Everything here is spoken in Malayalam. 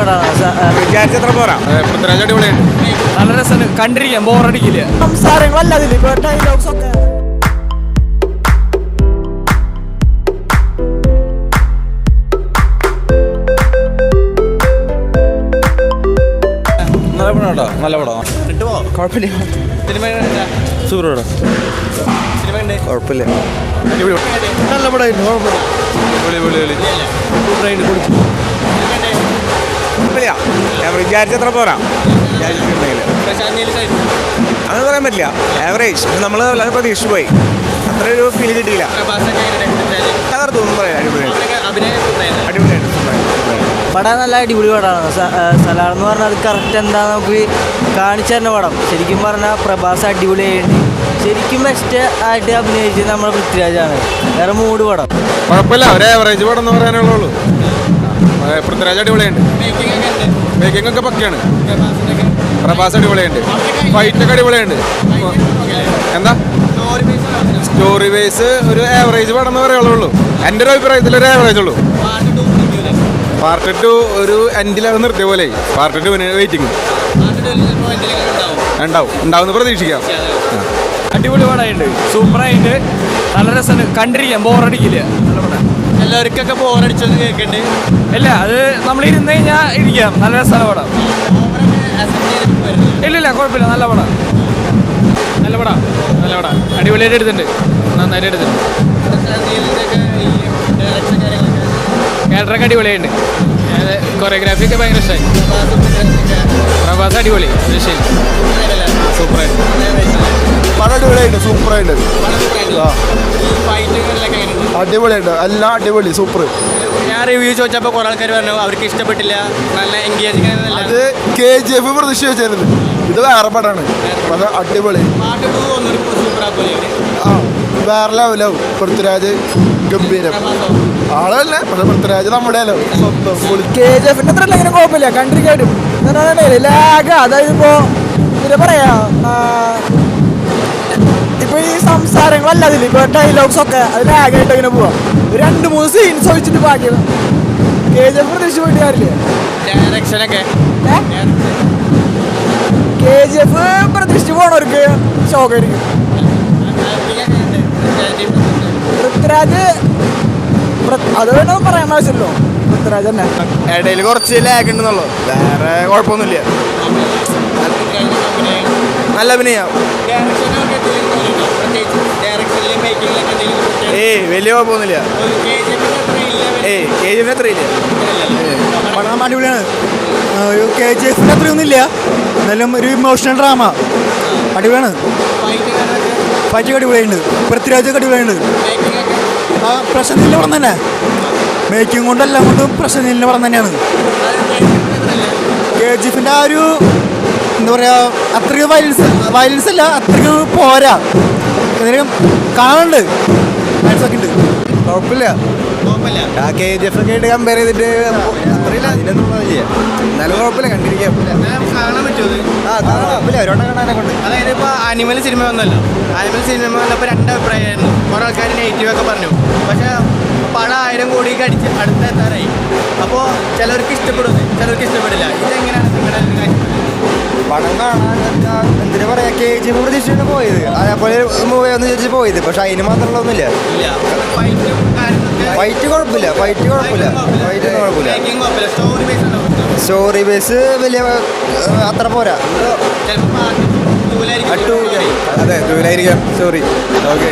പടമാണ്. വിചാരിച്ചത്ര പോരാ. പൃഥ്വിരാജ് അടിപൊളിയാണ്. നല്ല രസമാണ്, കണ്ടിരിക്കാം, ബോറടിക്കില്ല. സംസാരങ്ങളല്ല അതിൽ ഡയലോഗ്സ് ഒക്കെ. നല്ല പടം കേട്ടോ, നല്ല പടം. കുഴപ്പമില്ല. സൂപ്പർ പടം. കുഴപ്പമില്ല. നല്ല പടമായിരുന്നു. കുഴപ്പമില്ല. ഞാൻ വിചാരിച്ചത്ര പോരാ. അങ്ങനെ പറയാൻ പറ്റില്ല. ആവറേജ്. നമ്മൾ വളരെ പ്രതീക്ഷിച്ചു പോയി. അത്ര ഒരു ഫീൽ കിട്ടിയില്ല. തകർത്തൊന്നും പറയാം. അടിപൊളിയായിട്ട് പടം നല്ല അടിപൊളി പടമാണ്. സലാർ എന്ന് പറഞ്ഞാൽ അത് കറക്റ്റ് എന്താ നമുക്ക് കാണിച്ചു തരുന്ന പടം. ശരിക്കും പറഞ്ഞാൽ പ്രഭാസ് അടിപൊളിയായിട്ട് ശരിക്കും ബെസ്റ്റ് ആയിട്ട് അഭിനയിച്ചത് നമ്മുടെ പൃഥ്വിരാജാണ്. വേറെ മൂഡ് പടം കുഴപ്പമില്ല. ഒരു ആവറേജ് പടം എന്ന് പറയാനുള്ളൂ. പൃഥ്വിരാജ് അടിപൊളിയുണ്ട്. മേക്കിംഗ് ഒക്കെ പക്കയാണ്. പ്രഭാസ് അടിപൊളിയുണ്ട്. ഫൈറ്റൊക്കെ അടിപൊളിയുണ്ട്. എന്താ സ്റ്റോറി ബേസ് ഒരു ആവറേജ് പടം എന്ന് പറയുള്ളൂ. എൻ്റെ ഒരു അഭിപ്രായത്തിൽ ഒരു ആവറേജ് ഉള്ളൂ. പാർട്ട് 2 ഒരു എൻഡിലത് നിർത്തിയ പോലെ. പാർട്ട് 2 വെയിറ്റിംഗ് ഉണ്ടാവും പ്രതീക്ഷിക്കാം. അടിപൊളി പടമായിട്ട് സൂപ്പറായിട്ട് നല്ല രസമാണ്, കണ്ടിരിക്കാം, ബോറടിക്കില്ല. നല്ല പടം. എല്ലാവർക്കൊക്കെ ബോറടിച്ചത് കേൾക്കണ്ട്. ഇല്ല, അത് നമ്മൾ ഇരുന്ന് കഴിഞ്ഞാൽ ഇരിക്കാം. നല്ല രസമാണ് പടം. ഇല്ല കുഴപ്പമില്ല. നല്ല പടം. അടിപൊളിയായിട്ട് എടുത്തിട്ടുണ്ട്. നന്നായിട്ട് എടുത്തിട്ടുണ്ട്. ക്യാരക്ടറൊക്കെ അടിപൊളിയായിട്ട്. കൊറിയോഗ്രാഫി ഒക്കെ ഭയങ്കര ഇഷ്ടമായി. പ്രഭാസ് അടിപൊളി. സൂപ്പറായിട്ട് പടം അടിപൊളിയായിട്ട് സൂപ്പറായിട്ട് അടിപൊളിയായിട്ട് എല്ലാം അടിപൊളി സൂപ്പർ. ഞാൻ റിവ്യൂ ചോദിച്ചപ്പോൾ കുറെ ആൾക്കാർ പറഞ്ഞു അവർക്ക് ഇഷ്ടപ്പെട്ടില്ല. നല്ല എൻഗേജിങ്. അത് KGF പ്രതീക്ഷ വെച്ചായിരുന്നു. ഇത് വേറെ പടമാണ്. അത് അടിപൊളി. ആ വേറെ ലെവലാവും. പൃഥ്വിരാജ് ഗംഭീരം ആളല്ല. പക്ഷെ പൃഥ്വിരാജ് നമ്മുടെ സ്വന്തം. KGF അത്ര ഇങ്ങനെ കുഴപ്പമില്ല, കണ്ടിരിക്കാനും ലാഗ്. അതായത് എന്താ പറയാ, ഇപ്പൊ ഈ സംസാരങ്ങളല്ല അതിൽ ഡയലോഗ്സ് ഒക്കെ അത് ലാഗായിട്ട് അങ്ങനെ പോവാം. 2-3 സീൻസ് വെച്ചിട്ട് ബാക്കിയത് KGF പ്രതീക്ഷിച്ച് പോയിട്ട് കാര്യമില്ല. KGF പ്രതീക്ഷിച്ച് പോണവർക്ക് ഷോക്കായിരിക്കും. പൃഥ്വിരാജ് അത് വേണമെന്ന് പറയാൻ ആവശ്യമല്ലോ. പൃഥ്വിരാജ് തന്നെ ഇടയിൽ കുറച്ച് ലാഗ് ഉണ്ടെന്നുള്ളൂ. വേറെ കുഴപ്പമൊന്നുമില്ല. നല്ല അഭിനയം. വലിയ കുഴപ്പമൊന്നുമില്ല. KGF അത്രയില്ല. പടം അടിപൊളിയാണ്. ഒരു KGF അത്രയൊന്നുമില്ല. എന്നാലും ഒരു ഇമോഷണൽ ഡ്രാമ അടിപൊളിയാണ്. ഫൈറ്റൊക്കെ അടിപൊളിയുണ്ട്. പൃഥ്വിരാജൊക്കെ അടിപൊളിയുണ്ട്. ആ പ്രശ്നത്തിൻ്റെ പടം തന്നെ. മേക്കിംഗ് കൊണ്ടെല്ലാം കൊണ്ടും പ്രശ്നത്തിൻ്റെ പടം തന്നെയാണ്. KGFിൻ്റെ ആ ഒരു എന്താ പറയുക, അത്രയ്ക്ക് വയലൻസ് അല്ല, അത്രയ്ക്ക് പോരാ. എന്തെങ്കിലും കാണുന്നുണ്ട്, വയലൻസൊക്കെ ഉണ്ട്. കുഴപ്പമില്ല. KGF ഒക്കെ ആയിട്ട് കമ്പയർ ചെയ്തിട്ട് അത്രയില്ല. എന്നാലും കുഴപ്പമില്ല, കണ്ടിരിക്കാം. കാണാൻ പറ്റുമോ? കുഴപ്പമില്ല. ഒരെണ്ണം കാണാനെ കൊണ്ട്. അതായത് ഇപ്പോൾ ആനിമൽ സിനിമ വന്നല്ലോ. ആനിമൽ സിനിമ വന്നപ്പോൾ 2 അഭിപ്രായമായിരുന്നു. കുറേ ആൾക്കാർ നെഗറ്റീവൊക്കെ പറഞ്ഞു. പക്ഷേ പടം 1000 കോടിക്ക് അടിച്ച് അടുത്തെത്താറായി. അപ്പോൾ ചിലർക്ക് ഇഷ്ടപ്പെടും, ചിലർക്ക് ഇഷ്ടപ്പെടില്ല. ഇതെങ്ങനെയാണ് നിങ്ങളുടെ കാര്യം? പടം കാണാൻ എന്തിനാ പറയാ, KGF പ്രതീക്ഷിച്ചാണ് പോയത്. അതേപോലെ മൂവി ഒന്ന് ചോദിച്ച് പോയത്. പക്ഷെ അതിന് മാത്രമുള്ള ഒന്നുമില്ല. ഫൈറ്റ് കുഴപ്പമില്ല. സ്റ്റോറി ബേസ് വലിയ അത്ര പോരാ. ചിലപ്പോൾ അതെ, ദൂരായിരിക്കാം. സോറി. ഓക്കെ.